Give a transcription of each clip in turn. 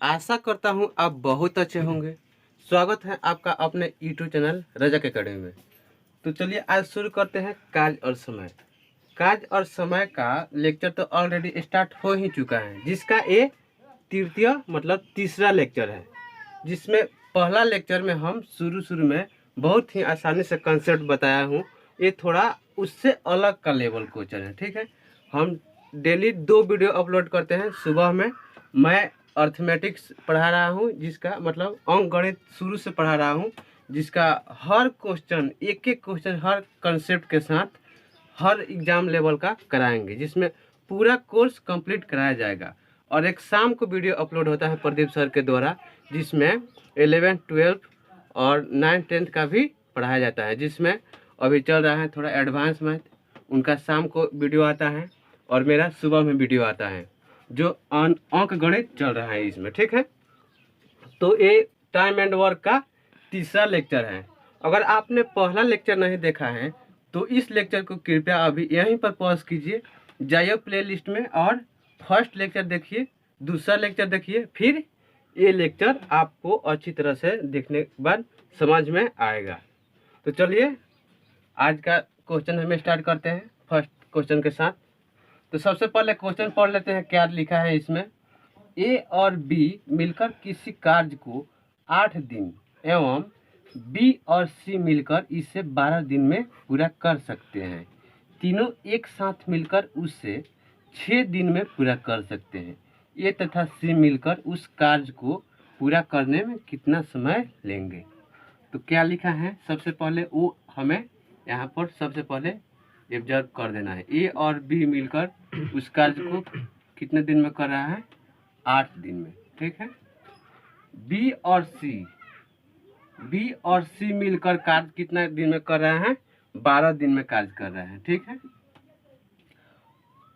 आशा करता हूँ आप बहुत अच्छे होंगे। स्वागत है आपका अपने यूट्यूब चैनल रजक एकेडमी में। तो चलिए आज शुरू करते हैं काज और समय। काज और समय का लेक्चर तो ऑलरेडी स्टार्ट हो ही चुका है, जिसका ये तृतीय मतलब तीसरा लेक्चर है। जिसमें पहला लेक्चर में हम शुरू में बहुत ही आसानी से कंसेप्ट बताया हूँ। ये थोड़ा उससे अलग का लेवल क्वेश्चन है, ठीक है। हम डेली 2 वीडियो अपलोड करते हैं। सुबह में मैं अर्थमेटिक्स पढ़ा रहा हूँ, जिसका मतलब अंक गणित शुरू से पढ़ा रहा हूँ, जिसका हर क्वेश्चन एक क्वेश्चन हर कंसेप्ट के साथ हर एग्जाम लेवल का कराएंगे, जिसमें पूरा कोर्स कंप्लीट कराया जाएगा। और एक शाम को वीडियो अपलोड होता है प्रदीप सर के द्वारा, जिसमें 11, 12 और 9, 10 का भी पढ़ाया जाता है। जिसमें अभी चल रहा है थोड़ा एडवांस मैथ, उनका शाम को वीडियो आता है और मेरा सुबह में वीडियो आता है, जो अंक गणित चल रहा है इसमें, ठीक है। तो ये टाइम एंड वर्क का तीसरा लेक्चर है। अगर आपने पहला लेक्चर नहीं देखा है तो इस लेक्चर को कृपया अभी यहीं पर पॉज कीजिए, जाइए प्लेलिस्ट में और फर्स्ट लेक्चर देखिए, दूसरा लेक्चर देखिए, फिर ये लेक्चर आपको अच्छी तरह से देखने के बाद समझ में आएगा। तो चलिए आज का क्वेश्चन हमें स्टार्ट करते हैं फर्स्ट क्वेश्चन के साथ। तो सबसे पहले क्वेश्चन पढ़ लेते हैं क्या लिखा है इसमें। ए और बी मिलकर किसी कार्य को 8 दिन एवं बी और सी मिलकर इसे 12 दिन में पूरा कर सकते हैं। तीनों एक साथ मिलकर उसे 6 दिन में पूरा कर सकते हैं। ए तथा सी मिलकर उस कार्य को पूरा करने में कितना समय लेंगे। तो क्या लिखा है, सबसे पहले वो हमें यहाँ पर सबसे पहले ऑब्जर्व कर देना है। ए और बी मिलकर उस कार्य को कितने दिन में कर रहा है, 8 दिन में, ठीक है। बी और सी मिलकर कार्य कितना दिन में कर रहे हैं, 12 दिन में कार्य कर रहे हैं, ठीक है।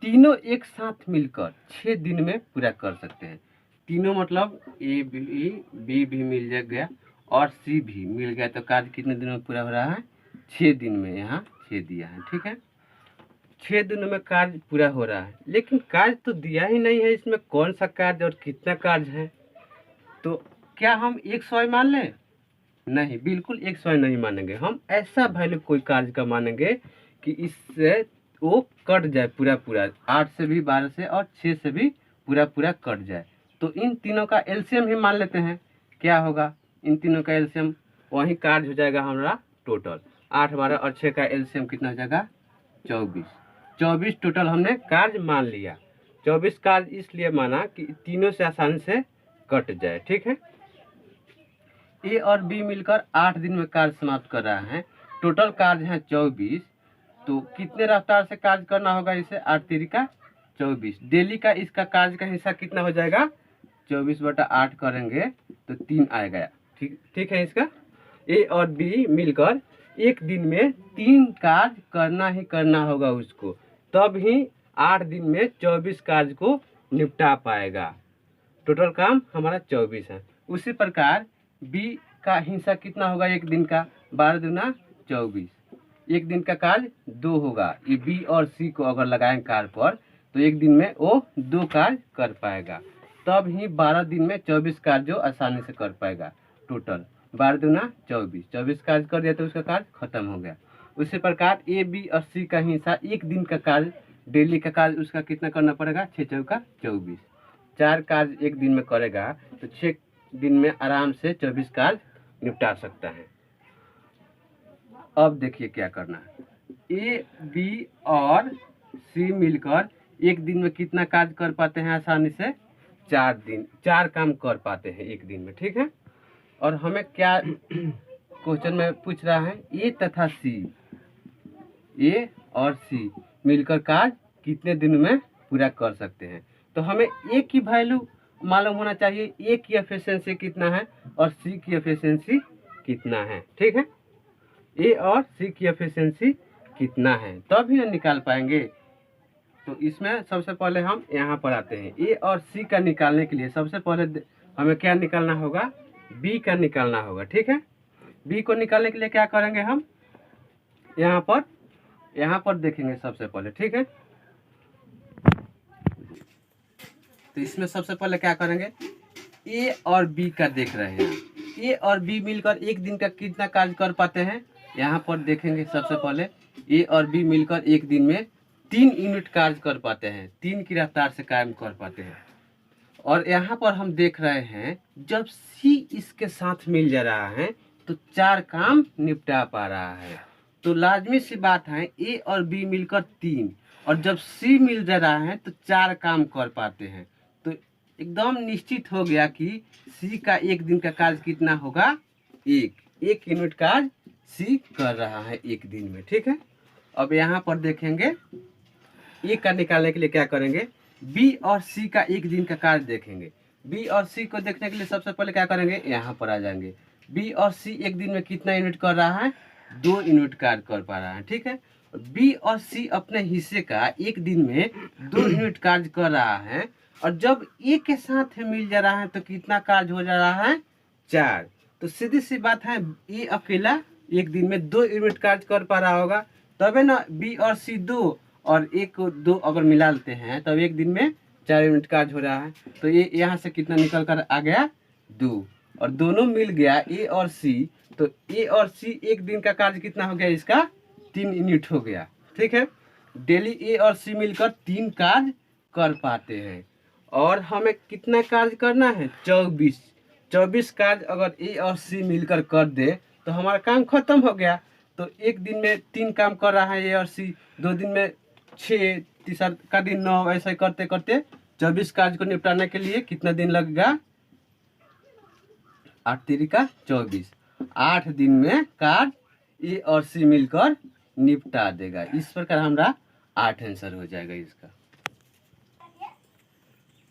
तीनों एक साथ मिलकर 6 दिन में पूरा कर सकते हैं। तीनों मतलब ए बी भी मिल गया और सी भी मिल गया, तो कार्य कितने दिन में पूरा हो रहा है, 6 दिन में। यहाँ 6 दिया है, ठीक है। 6 दिनों में कार्य पूरा हो रहा है, लेकिन कार्य तो दिया ही नहीं है इसमें, कौन सा कार्य और कितना कार्य है। तो क्या हम 100 मान लें? नहीं, बिल्कुल 100 नहीं मानेंगे। हम ऐसा वैल्यू कोई कार्य का मानेंगे कि इससे वो कट जाए पूरा 8 से भी, 12 से और 6 से भी पूरा कट जाए। तो इन तीनों का एलसीएम ही मान लेते हैं। क्या होगा, इन तीनों का एलसीएम वही कार्य हो जाएगा हमारा टोटल। 8, 12 और 6 का एलसीएम कितना हो जाएगा, 24 टोटल हमने कार्य मान लिया। 24 कार्य इसलिए माना कि तीनों से आसानी से कट जाए, ठीक है। ए और बी मिलकर 8 दिन में कार्य समाप्त कर रहा है। टोटल कार्य है 24। तो कितने रफ्तार से कार्य करना होगा इसे, 8 तिरिका 24। डेली का इसका कार्य का हिस्सा कितना हो जाएगा, 24/8 करेंगे तो 3 आएगा, ठीक है। इसका ए और बी मिलकर एक दिन में 3 कार्य करना ही करना होगा उसको, तब ही 8 दिन में 24 कार्य को निपटा पाएगा। टोटल काम हमारा 24 है। उसी प्रकार बी का हिस्सा कितना होगा एक दिन का, 12 दूना 24। एक दिन का कार्य 2 होगा। ये बी और सी को अगर लगाएं कार्य पर तो एक दिन में वो 2 कार्य कर पाएगा, तब ही 12 दिन में 24 कार्य जो आसानी से कर पाएगा। टोटल 12 दूना 24, 24 कार्य कर दिया तो उसका कार्य खत्म हो गया। उसी प्रकार ए बी और सी का हिस्सा एक दिन का कार्य, डेली का कार्य उसका कितना करना पड़ेगा, 6 चौका 24। 4 कार्य एक दिन में करेगा तो 6 दिन में आराम से 24 कार्य निपटा सकता है। अब देखिए क्या करना है। ए बी और सी मिलकर एक दिन में कितना कार्य कर पाते हैं आसानी से, 4 काम कर पाते हैं एक दिन में, ठीक है। और हमें क्या क्वेश्चन में पूछ रहा है, ए तथा सी, ए और सी मिलकर कार्य कितने दिन में पूरा कर सकते हैं। तो हमें ए की वैल्यू मालूम होना चाहिए, ए की एफिशिएंसी कितना है और सी की एफिशिएंसी कितना है, ठीक है। ए और सी की एफिशिएंसी कितना है तभी हम निकाल पाएंगे। तो इसमें सबसे पहले हम यहाँ पर आते हैं। ए और सी का निकालने के लिए सबसे पहले हमें क्या निकालना होगा, बी का निकालना होगा, ठीक है। बी को निकालने के लिए क्या करेंगे हम, यहाँ पर देखेंगे सबसे पहले, ठीक है। तो इसमें सबसे पहले क्या करेंगे, ए और बी का देख रहे हैं। ए और बी मिलकर एक दिन का कितना कार्य कर पाते हैं, यहाँ पर देखेंगे। सबसे पहले ए और बी मिलकर एक दिन में 3 यूनिट कार्य कर पाते हैं, 3 की रफ्तार से काम कर पाते हैं। और यहाँ पर हम देख रहे हैं जब सी इसके साथ मिल जा रहा है तो 4 काम निपटा पा रहा है। तो लाजमी सी बात है ए और बी मिलकर 3, और जब सी मिल जा रहा है तो 4 काम कर पाते हैं। तो एकदम निश्चित हो गया कि सी का एक दिन का कार्य कितना होगा, एक यूनिट कार्य सी कर रहा है एक दिन में। ठीक है, अब यहाँ पर देखेंगे ए का निकालने के लिए क्या करेंगे, बी और सी का एक दिन का कार्य देखेंगे। बी और सी को देखने के लिए सबसे पहले क्या करेंगे, यहाँ पर आ जाएंगे। बी और सी एक दिन में कितना यूनिट कर रहा है, 2 यूनिट कार्य कर पा रहा है। ठीक है, बी और सी अपने हिस्से का एक दिन में 2 यूनिट कार्य कर रहा है, और जब ए के साथ मिल जा रहा है तो कितना कार्य हो जा रहा है, 4। तो सीधी सी बात है ए अकेला एक दिन में 2 यूनिट कार्य कर पा रहा होगा, तबे ना बी और सी 2 और 1 को 2 अगर मिला लेते हैं तब एक दिन में 4 यूनिट कार्य हो रहा है। तो ये यहाँ से कितना निकल कर आ गया, 2, और दोनों मिल गया ए और सी। तो ए और सी एक दिन का कार्य कितना हो गया, इसका 3 यूनिट हो गया। ठीक है, डेली ए और सी मिलकर 3 कार्य कर पाते हैं, और हमें कितना कार्य करना है, 24 कार्य अगर ए और सी मिलकर कर दे तो हमारा काम खत्म हो गया। तो एक दिन में 3 काम कर रहा है ए और सी, 2 दिन में 6, तीसरा का दिन 9, ऐसा करते करते 24 कार्य को निपटाने के लिए कितना दिन लगेगा, 8 तिरिका 24, 8 दिन में कार्य ए और सी मिलकर निपटा देगा। इस प्रकार हमारा 8 आंसर हो जाएगा इसका।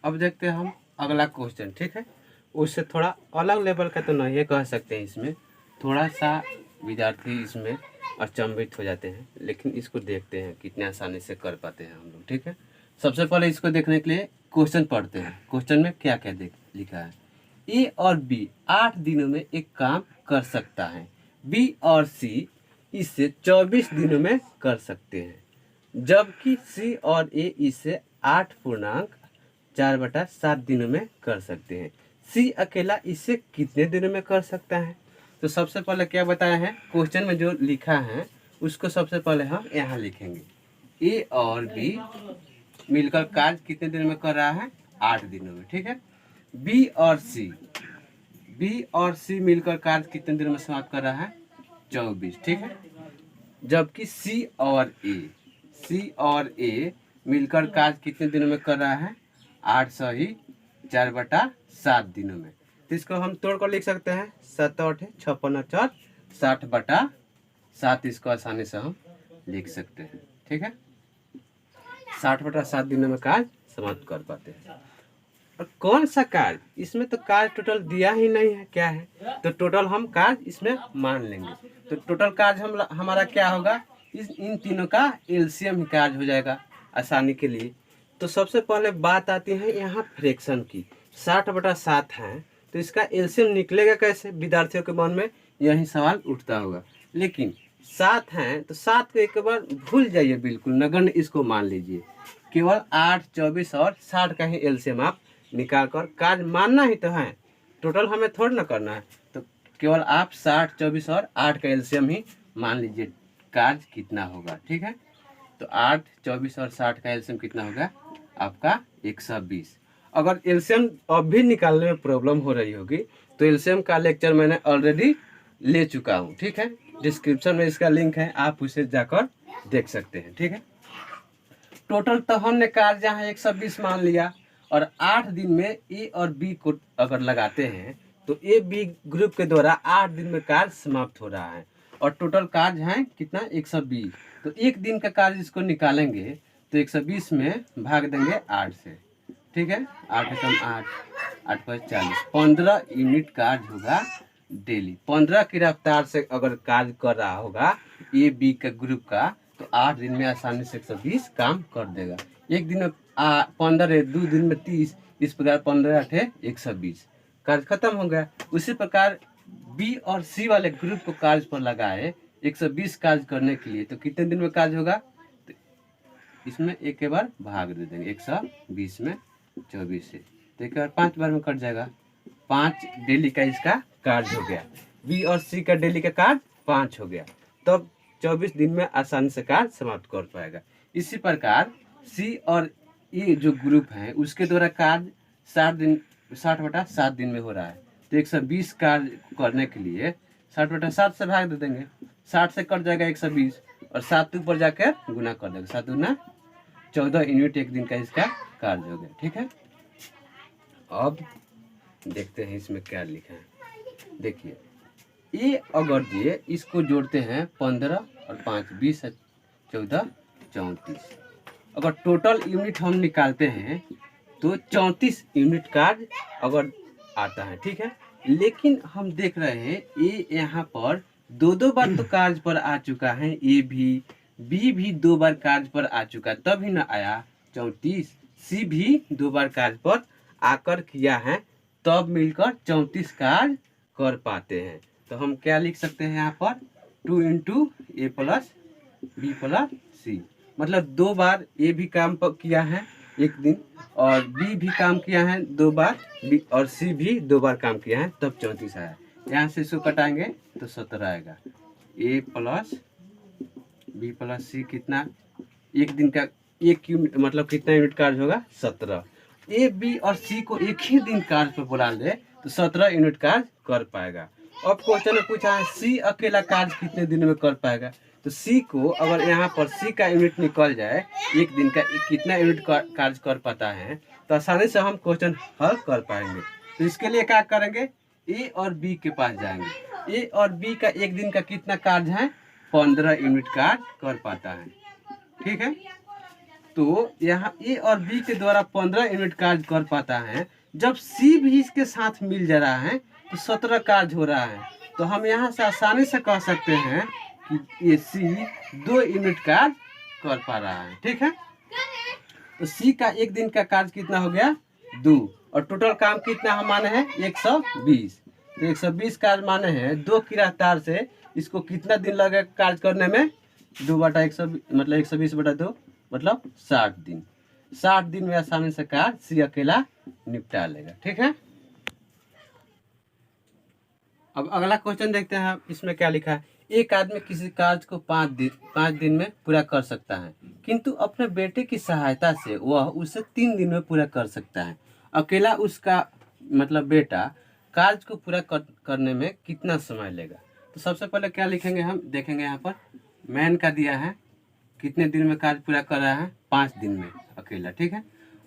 अब देखते हैं हम अगला क्वेश्चन। ठीक है, उससे थोड़ा अलग लेवल का तो नहीं कह सकते हैं, इसमें थोड़ा सा विद्यार्थी इसमें अचंभित हो जाते हैं, लेकिन इसको देखते हैं कितने आसानी से कर पाते हैं हम लोग। ठीक है, सबसे पहले इसको देखने के लिए क्वेश्चन पढ़ते हैं। क्वेश्चन में क्या क्या लिखा है, ए और बी 8 दिनों में एक काम कर सकता है, बी और सी इसे 24 दिनों में कर सकते हैं, जबकि सी और ए इसे 8.4/7 दिनों में कर सकते हैं। सी अकेला इसे कितने दिनों में कर सकता है। तो सबसे पहले क्या बताया है, क्वेश्चन में जो लिखा है उसको सबसे पहले हम यहाँ लिखेंगे। ए और बी मिलकर कार्य कितने दिनों में कर रहा है, 8 दिनों में। ठीक है, बी और सी मिलकर कार्य कितने दिनों में समाप्त कर रहा है, 24। ठीक है, जबकि सी और ए मिलकर कार्य कितने दिनों में कर रहा है, 8/4/7 दिनों में। तो इसको हम तोड़ कर लिख सकते हैं, 7 8 56 4 60/7। इसको आसानी से हम लिख सकते हैं। ठीक है, 60/7 दिनों में कार्य समाप्त कर पाते हैं। और कौन सा कार्य, इसमें तो कार्य टोटल दिया ही नहीं है, क्या है, तो टोटल हम कार्य इसमें मान लेंगे। तो टोटल कार्य हमारा क्या होगा, इन तीनों का एलसीएम ही कार्य हो जाएगा आसानी के लिए। तो सबसे पहले बात आती है यहाँ फ्रैक्शन की, 60/7 है, तो इसका एलसीएम निकलेगा कैसे, विद्यार्थियों के मन में यही सवाल उठता होगा। लेकिन 7 हैं तो 7 को एक बार भूल जाइए, बिल्कुल नगण्य इसको मान लीजिए। केवल 8, 24 और 60 का ही एलसीएम आप निकाल कर कार्य मानना ही तो है, टोटल हमें थोड़ा ना करना है। तो केवल आप 60, 24 और 8 का एलसीएम ही मान लीजिए, कार्य कितना होगा। ठीक है, तो 8, 24 और 60 का एलसीएम कितना होगा आपका, 120। अगर एलसीएम अब भी निकालने में प्रॉब्लम हो रही होगी तो एलसीएम का लेक्चर मैंने ऑलरेडी ले चुका हूँ। ठीक है, डिस्क्रिप्शन में इसका लिंक है, आप उसे जाकर देख सकते हैं। ठीक है, टोटल तो हमने कार्य यहाँ 120 मान लिया, और 8 दिन में ए और बी को अगर लगाते हैं तो ए बी ग्रुप के द्वारा 8 दिन में कार्य समाप्त हो रहा है, और टोटल कार्य है कितना, 120। तो एक दिन का कार्य इसको निकालेंगे तो 120 में भाग देंगे 8 से। ठीक है, 8 कम 8, 8 पर 40, 15 यूनिट कार्य होगा डेली। 15 की रफ्तार से अगर कार्य कर रहा होगा ए बी का ग्रुप का, तो 8 दिन में आसानी से 120 काम कर देगा। एक दिन में 15, 2 दिन में 30, इस प्रकार 15 8 120 कार्य खत्म हो गया। उसी प्रकार बी और सी वाले ग्रुप को कार्य पर लगाए 120 कार्य करने के लिए, तो कितने दिन में कार्य होगा, तो इसमें एक बार भाग दे देंगे 120 में 24 से, तो एक बार 5 बार में कट जाएगा, 5 डेली का इसका कार्य हो गया। बी और सी का डेली का कार्य 5 हो गया, तब 24 दिन में आसानी से कार्य समाप्त कर पाएगा। इसी प्रकार सी और ए जो ग्रुप है उसके द्वारा कार्य 60/7 दिन में हो रहा है। तो 120 कार्य करने के लिए 60/7 से भाग दे देंगे, 60 से कट जाएगा 120 और 7 ऊपर जाकर गुना कर देंगे, 7 गुना 14 यूनिट एक दिन का इसका कार्य हो गया। ठीक है, अब देखते हैं इसमें क्या लिखा है। देखिए ये अगर दिए इसको जोड़ते हैं 15 और 5 20 है 14 34। अगर टोटल यूनिट हम निकालते हैं तो 34 यूनिट कार्य अगर आता है। ठीक है, लेकिन हम देख रहे हैं ये यहाँ पर दो बार तो कार्य पर आ चुका है, ए भी बी भी 2 बार कार्य पर आ चुका, तभी न आया 34। सी भी 2 बार कार्य पर आकर किया है, तब मिलकर 34 कार्य कर पाते हैं। तो हम क्या लिख सकते हैं यहाँ पर 2 इंटू ए प्लस बी प्लस सी, मतलब 2 बार ए भी काम किया है एक दिन और बी भी काम किया है 2 बार, बी और सी भी 2 बार काम किया है, तब 34 आया। यहाँ से इसको कटाएंगे तो 17 आएगा। ए प्लस बी प्लस सी कितना, एक दिन का एक यूनिट मतलब कितना यूनिट कार्य होगा 17। ए बी और सी को एक ही दिन कार्य पर बुला ले तो 17 यूनिट कार्य कर पाएगा। अब क्वेश्चन में पूछा है सी अकेला कार्य कितने दिन में कर पाएगा, तो सी को अगर यहाँ पर सी का यूनिट निकल जाए एक दिन का कितना यूनिट कार्य कर पाता है, तो आसानी से हम क्वेश्चन हल कर पाएंगे। तो इसके लिए क्या करेंगे, ए और बी के पास जाएंगे। ए और बी का एक दिन का कितना कार्य है 15 यूनिट कार्य कर पाता है। ठीक है, तो यहाँ ए और बी के द्वारा 15 यूनिट कार्य कर पाता है, जब सी भी इसके साथ मिल जा रहा है तो 17 कार्य हो रहा है। तो हम यहाँ से आसानी से कह सकते हैं कि ये सी 2 यूनिट कार्य कर पा रहा है। ठीक है, तो सी का एक दिन का कार्य कितना हो गया 2 और टोटल काम कितना हम माने हैं 120। तो 120 कार्य माने हैं 2 की रफ्तार से इसको कितना दिन लगेगा कार्य करने में 2/120 मतलब 120/2 मतलब 60 दिन। 60 दिन में आसानी से कार्य सी अकेला निपटा लेगा। ठीक है, अब अगला क्वेश्चन देखते हैं इसमें क्या लिखा है। एक आदमी किसी कार्य को 5 दिन में पूरा कर सकता है, किंतु अपने बेटे की सहायता से वह उसे 3 दिन में पूरा कर सकता है। अकेला उसका मतलब बेटा कार्य को पूरा करने में कितना समय लेगा। तो सबसे पहले क्या लिखेंगे हम देखेंगे, यहाँ पर मैन का दिया है कितने दिन में कार्य पूरा कर रहा है 5 दिन में अकेला। ठीक है,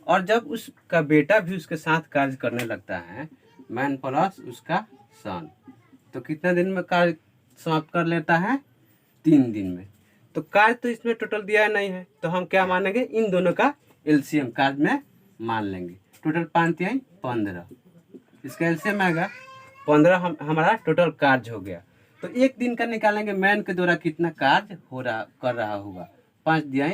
और जब उसका बेटा भी उसके साथ कार्य करने लगता है मैन प्लस उसका सन, तो कितने दिन में कार्य समाप्त कर लेता है 3 दिन में। तो कार्य तो इसमें टोटल दिया नहीं है, तो हम क्या मानेंगे इन दोनों का एलसीएम कार्य में मान लेंगे। टोटल 5 3 15, इसका एलसीएम आएगा 15, हमारा टोटल कार्य हो गया। तो एक दिन का निकालेंगे मैन के द्वारा कितना कार्य कर रहा होगा, 5 दिया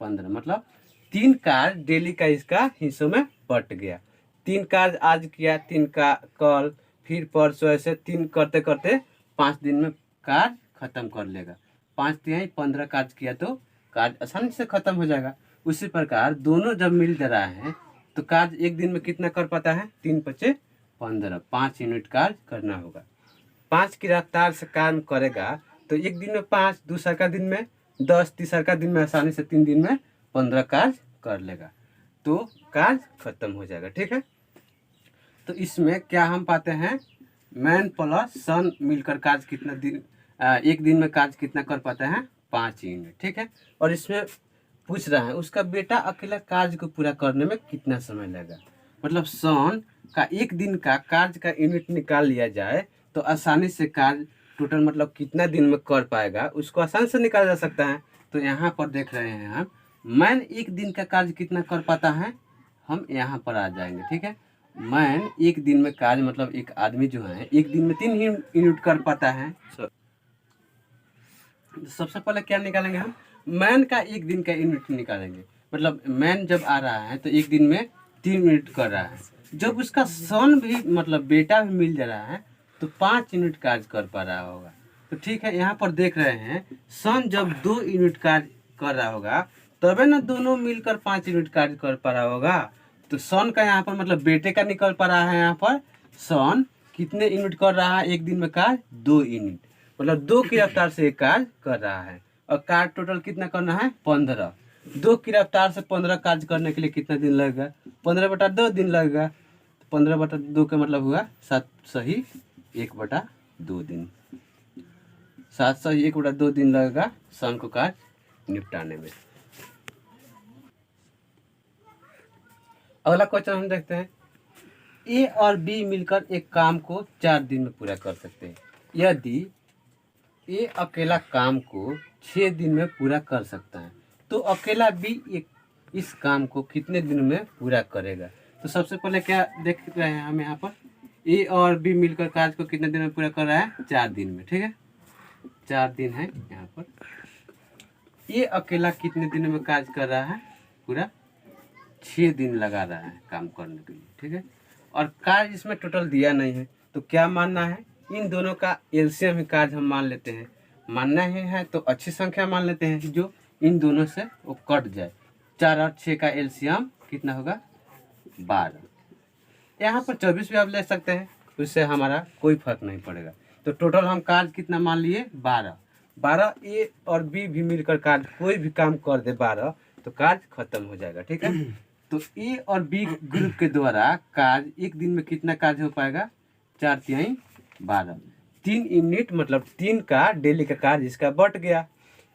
15 मतलब 3 कार्य डेली का इसका हिस्सों में बट गया। 3 कार्य आज किया, 3 का कल, फिर परसों, ऐसे 3 करते करते 5 दिन में कार्य खत्म कर लेगा। 5 तिहाई 15 कार्य किया तो कार्य आसानी से खत्म हो जाएगा। उसी प्रकार दोनों जब मिल जा रहा है तो कार्य एक दिन में कितना कर पाता है 3 5 15, 5 यूनिट कार्य करना होगा। 5 की रफ्तार से काम करेगा तो एक दिन में 5, दूसरा का दिन में 10, तीसरा का दिन में आसानी से 3 दिन में 15 कार्य कर लेगा, तो कार्य खत्म हो जाएगा। ठीक है, तो इसमें क्या हम पाते हैं मैन प्लस सन मिलकर कार्य कितना दिन एक दिन में कार्य कितना कर पाते हैं 5 यूनिट। ठीक है, और इसमें पूछ रहा है उसका बेटा अकेला कार्य को पूरा करने में कितना समय लगेगा। मतलब सन का एक दिन का कार्य का यूनिट निकाल लिया जाए तो आसानी से कार्य टोटल मतलब कितना दिन में कर पाएगा उसको आसानी से निकाला जा सकता है। तो यहाँ पर देख रहे हैं हम मैन एक दिन का कार्य कितना कर पाता है, हम यहाँ पर आ जाएंगे। ठीक है, मैन एक दिन में कार्य मतलब एक आदमी जो है एक दिन में 3 यूनिट कर पाता है। सबसे पहले क्या निकालेंगे हम मैन का एक दिन का यूनिट निकालेंगे। मतलब मैन जब आ रहा है तो एक दिन में 3 यूनिट कर रहा है, जब उसका सन भी मतलब बेटा भी मिल जा रहा है तो 5 यूनिट कार्य कर पा रहा होगा। तो ठीक है, यहाँ पर देख रहे हैं सन जब 2 यूनिट कार्य कर रहा होगा तबे ना दोनों मिलकर 5 यूनिट कार्य कर पा रहा होगा। तो सन का यहाँ पर मतलब बेटे का निकल पा रहा है यहाँ पर सन कितने यूनिट कर रहा है एक दिन में कार्य? 2 यूनिट, मतलब 2 की रफ्तार से एक कार्य कर रहा है। और कार्य टोटल कितना करना है? 15। 2 की रफ्तार से 15 कार्य करने के लिए कितना दिन लगेगा? 15/2 दिन लगेगा। 15/2 का मतलब हुआ 7 सही 1/2 दिन। 7 सही 1/2 दिन लगेगा सन को कार्य निपटाने में। अगला क्वेश्चन हम देखते हैं, ए और बी मिलकर एक काम को 4 दिन में पूरा कर सकते हैं। यदि ए अकेला काम को 6 दिन में पूरा कर सकता है तो अकेला बी इस काम को कितने दिन में पूरा करेगा? तो सबसे पहले क्या देख रहे हैं हम यहाँ पर, ए और बी मिलकर कार्य को कितने दिन में पूरा कर रहा है? 4 दिन में। ठीक है, 4 दिन है यहाँ पर। ये अकेला कितने दिन में कार्य कर रहा है? पूरा 6 दिन लगा रहा है काम करने के लिए। ठीक है, और कार्य इसमें टोटल दिया नहीं है तो क्या मानना है? इन दोनों का एलसीएम ही कार्य हम मान लेते हैं। मानना ही है तो अच्छी संख्या मान लेते हैं जो इन दोनों से वो कट जाए। 4 और 6 का एलसीएम कितना होगा? 12। यहाँ पर 24 भी आप ले सकते हैं, उससे हमारा कोई फर्क नहीं पड़ेगा। तो टोटल हम कार्य कितना मान लिए? 12। 12 ए और बी भी मिलकर कार्य कोई भी काम कर दे 12 तो कार्य खत्म हो जाएगा। ठीक है, तो ए और बी ग्रुप के द्वारा कार्य एक दिन में कितना कार्य हो पाएगा? 4 तिहाई 12। 3 यूनिट मतलब 3 का डेली का कार्य इसका बढ़ गया।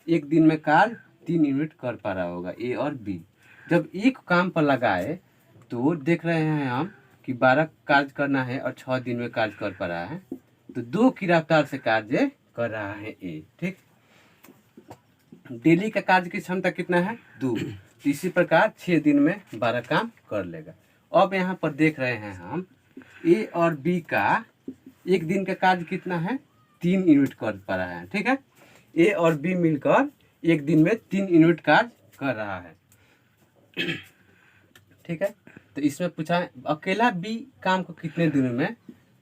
एक दिन में कार्य 3 यूनिट कर पा रहा होगा ए और बी। जब एक काम पर लगाए तो देख रहे हैं हम कि 12 कार्य करना है और 6 दिन में कार्य कर पा रहा है, तो 2 की रफ्तार से कार्य कर रहा है ए। ठीक, डेली का कार्य की क्षमता कितना है? 2। तो इसी प्रकार 6 दिन में 12 काम कर लेगा। अब यहाँ पर देख रहे हैं हम ए और बी का एक दिन का कार्य कितना है? 3 यूनिट कर पा रहा है। ठीक है, ए और बी मिलकर एक दिन में 3 यूनिट कार्य कर रहा है। ठीक है, तो इसमें पूछा है अकेला बी काम को कितने दिनों में,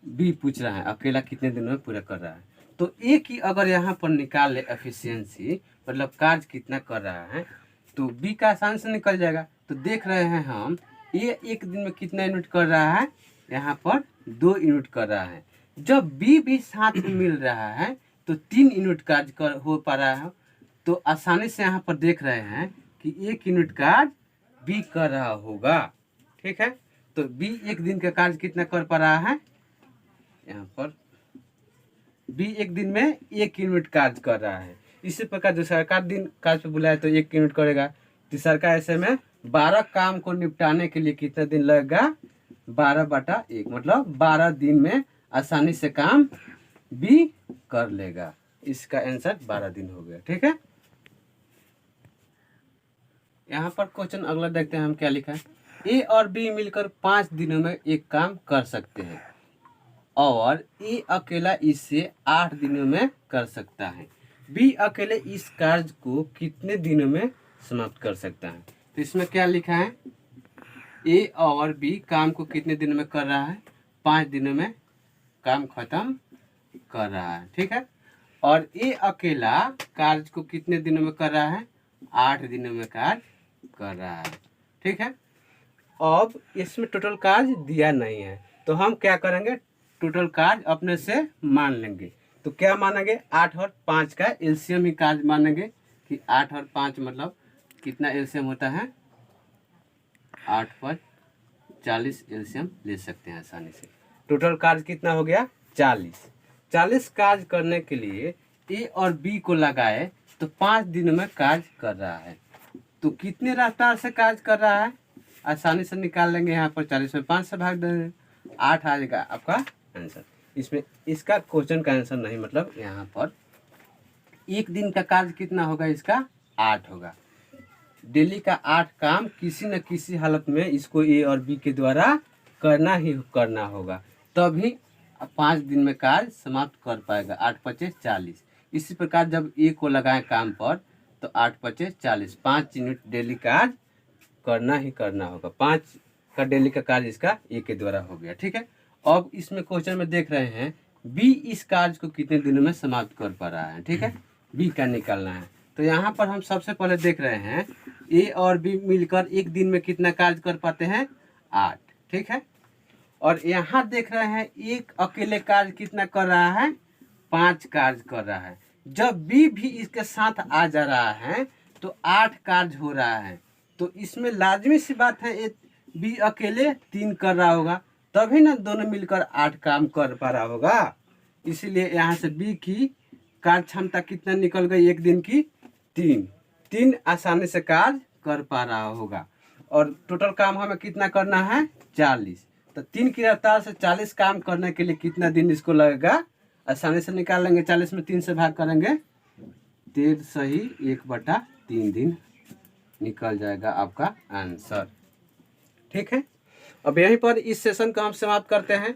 बी पूछ रहा है अकेला कितने दिनों में पूरा कर रहा है। तो ए की अगर यहाँ पर निकाल ले एफिशिएंसी मतलब कार्य कितना कर रहा है तो बी का आसान से निकल जाएगा। तो देख रहे हैं हम ए एक दिन में कितना यूनिट कर रहा है? यहाँ पर 2 यूनिट कर रहा है। जब बी भी साथ में मिल रहा है तो 3 यूनिट कार्य हो पा रहा है। तो आसानी से यहाँ पर देख रहे हैं कि 1 यूनिट कार्य बी कर रहा होगा। ठीक है, तो बी एक दिन का कार्य कितना कर पा रहा है? यहाँ पर बी एक दिन में 1 यूनिट कार्य कर रहा है। इसी प्रकार दूसरा का दिन कार्य पे बुलाए तो 1 यूनिट करेगा। तीसरा का ऐसे में 12 काम को निपटाने के लिए कितना दिन लगेगा? 12/1 मतलब 12 दिन में आसानी से काम बी कर लेगा। इसका आंसर 12 दिन हो गया। ठीक है, यहाँ पर क्वेश्चन अगला देखते हैं हम क्या लिखा है। ए और बी मिलकर 5 दिनों में एक काम कर सकते हैं और ए अकेला इससे 8 दिनों में कर सकता है। बी अकेले इस कार्य को कितने दिनों में समाप्त कर सकता है? तो इसमें क्या लिखा है? ए और बी काम को कितने दिनों में कर रहा है? 5 दिनों में काम खत्म कर रहा है। ठीक है, और ए अकेला कार्य को कितने दिनों में कर रहा है? 8 दिनों में कार्य कर रहा है। ठीक है, अब इसमें टोटल कार्य दिया नहीं है तो हम क्या करेंगे? टोटल कार्य अपने से मान लेंगे। तो क्या मानेंगे? 8 और 5 का एलसीएम ही कार्य मानेंगे कि 8 और 5 मतलब कितना एलसीएम होता है? 8 पर 40 एलसीएम ले सकते हैं आसानी से। टोटल कार्य कितना हो गया? 40। 40 कार्य करने के लिए ए और बी को लगाए तो 5 दिनों में कार्य कर रहा है। तो कितने रफ्तार से कार्य कर रहा है? आसानी से निकाल लेंगे। यहाँ पर 40 में 5 से भाग देंगे, 8 आ जाएगा आपका आंसर। इसमें इसका क्वेश्चन का आंसर नहीं, मतलब यहाँ पर एक दिन का कार्य कितना होगा? इसका 8 होगा। डेली का 8 काम किसी न किसी हालत में इसको ए और बी के द्वारा करना ही करना होगा, तभी 5 दिन में कार्य समाप्त कर पाएगा। 8×5 = 40। इसी प्रकार जब ए को लगाएं काम पर तो 8×5 = 40, 5 यूनिट डेली कार्य करना ही करना होगा। 5 का डेली का कार्य इसका ए के द्वारा हो गया। ठीक है, अब इसमें क्वेश्चन में देख रहे हैं बी इस कार्य को कितने दिनों में समाप्त कर पा रहा है। ठीक है, बी का निकालना है। तो यहाँ पर हम सबसे पहले देख रहे हैं ए और बी मिलकर एक दिन में कितना कार्य कर पाते हैं? 8। ठीक है, और यहाँ देख रहे हैं एक अकेले कार्य कितना कर रहा है, 5 कार्य कर रहा है। जब बी भी इसके साथ आ जा रहा है तो 8 कार्य हो रहा है। तो इसमें लाजमी सी बात है ये बी अकेले 3 कर रहा होगा, तभी ना दोनों मिलकर 8 काम कर पा रहा होगा। इसीलिए यहाँ से बी की कार्य क्षमता कितना निकल गई, एक दिन की 3 आसानी से कार्य कर पा रहा होगा। और टोटल काम हमें कितना करना है, 40। तो 3 की रफ्तार से 40 काम करने के लिए कितना दिन इसको लगेगा, आसानी से निकाल लेंगे। 40 में 3 से भाग करेंगे, 13 सही 1/3 दिन निकल जाएगा आपका आंसर। ठीक है, अब यहीं पर इस सेशन को हम समाप्त करते हैं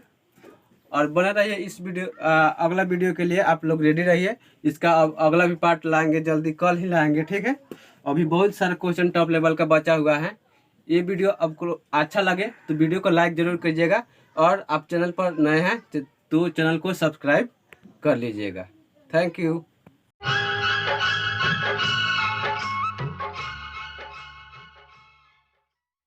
और बने रहिए इस वीडियो अगला वीडियो के लिए आप लोग रेडी रहिए। इसका अब अगला भी पार्ट लाएंगे जल्दी, कल ही लाएंगे। ठीक है, अभी बहुत सारा क्वेश्चन टॉप लेवल का बचा हुआ है। ये वीडियो आपको अच्छा लगे तो वीडियो को लाइक जरूर कीजिएगा और आप चैनल पर नए हैं तो चैनल को सब्सक्राइब कर लीजिएगा। Thank you.